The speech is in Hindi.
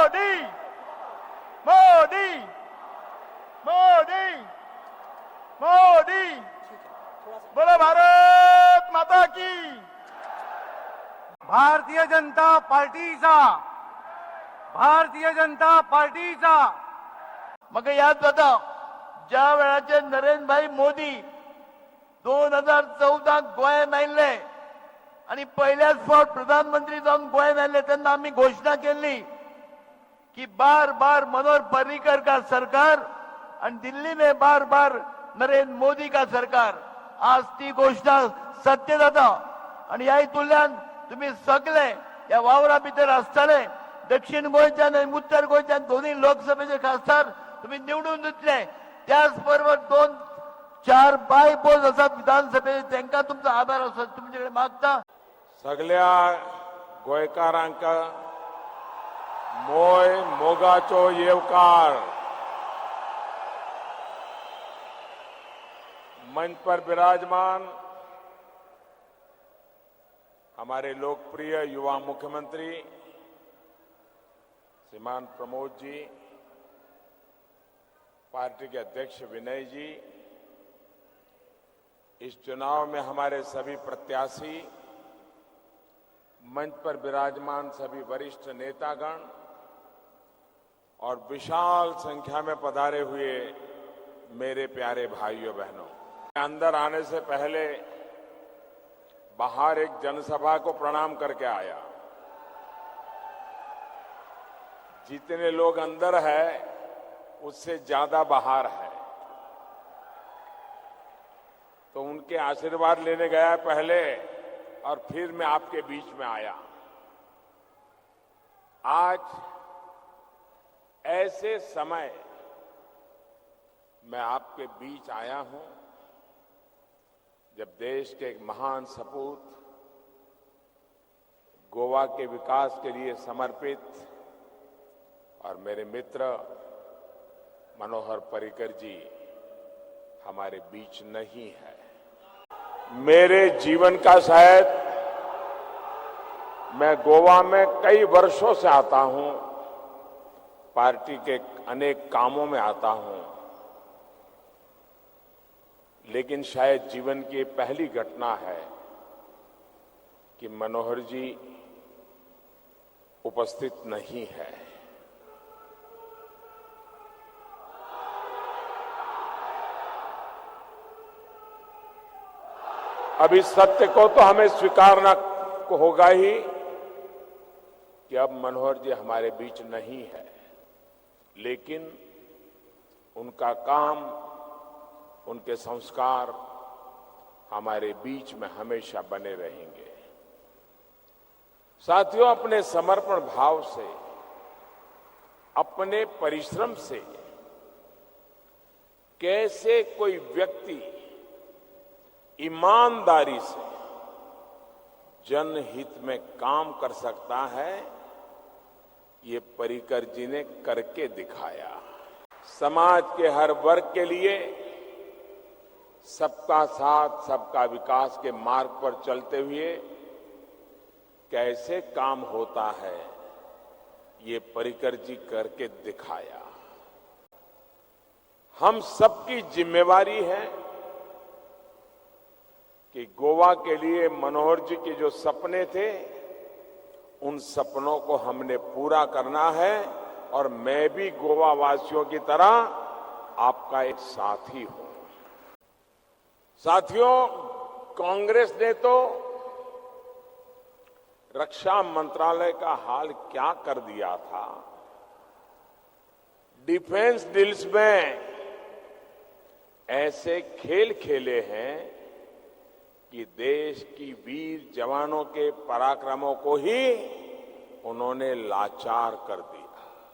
मोदी मोदी मोदी मोदी बोलो भारत माता की। भारतीय जनता पार्टीचा मग याद जाता ज्या वेळाचे नरेंद्रभाई मोदी 2014 गोंयांत आयिल्ले आणि पहिल्याच फावट प्रधानमंत्री जावन गोंयांत आयिल्ले तेन्ना आम्ही घोषणा केली कि बार बार मनोहर पर्रीकर का सरकार और दिल्ली में बार बार नरेंद्र मोदी का सरकार। आज ती घोषणा सत्य जाता आणि ह्या तुल्यान तुम्ही सगळे या वावरा भितर आसतले दक्षिण गोंयच्यान आणि उत्तर गोंयच्यान दोन्ही लोकसभेचे खासदार तुम्ही निवडून दितले। त्याच बरोबर 2-4 बाय पोस्ट आसात विधानसभेचे तांकां तुमचो आभार आसा तुमचे कडेन मागता। सगळ्या गोंयकारांका मोय मोगाचो येवकार। मंच पर विराजमान हमारे लोकप्रिय युवा मुख्यमंत्री श्रीमान प्रमोद जी, पार्टी के अध्यक्ष विनय जी, इस चुनाव में हमारे सभी प्रत्याशी, मंच पर विराजमान सभी वरिष्ठ नेतागण और विशाल संख्या में पधारे हुए मेरे प्यारे भाइयों बहनों, अंदर आने से पहले बाहर एक जनसभा को प्रणाम करके आया। जितने लोग अंदर है उससे ज्यादा बाहर है, तो उनके आशीर्वाद लेने गया पहले और फिर मैं आपके बीच में आया। आज ऐसे समय मैं आपके बीच आया हूं जब देश के एक महान सपूत, गोवा के विकास के लिए समर्पित और मेरे मित्र मनोहर पर्रीकर जी हमारे बीच नहीं है। मेरे जीवन का शायद मैं गोवा में कई वर्षों से आता हूं, पार्टी के अनेक कामों में आता हूं, लेकिन शायद जीवन की पहली घटना है कि मनोहर जी उपस्थित नहीं है। अब इस सत्य को तो हमें स्वीकारना होगा ही कि अब मनोहर जी हमारे बीच नहीं है, लेकिन उनका काम, उनके संस्कार हमारे बीच में हमेशा बने रहेंगे। साथियों, अपने समर्पण भाव से, अपने परिश्रम से कैसे कोई व्यक्ति ईमानदारी से जनहित में काम कर सकता है, ये पर्रीकर जी ने करके दिखाया। समाज के हर वर्ग के लिए सबका साथ सबका विकास के मार्ग पर चलते हुए कैसे काम होता है, ये पर्रीकर जी करके दिखाया। हम सबकी जिम्मेवारी है कि गोवा के लिए मनोहर जी के जो सपने थे, उन सपनों को हमने पूरा करना है और मैं भी गोवा वासियों की तरह आपका एक साथी हूं। साथियों, कांग्रेस ने तो रक्षा मंत्रालय का हाल क्या कर दिया था। डिफेंस डील्स में ऐसे खेल खेले हैं कि देश की वीर जवानों के पराक्रमों को ही उन्होंने लाचार कर दिया।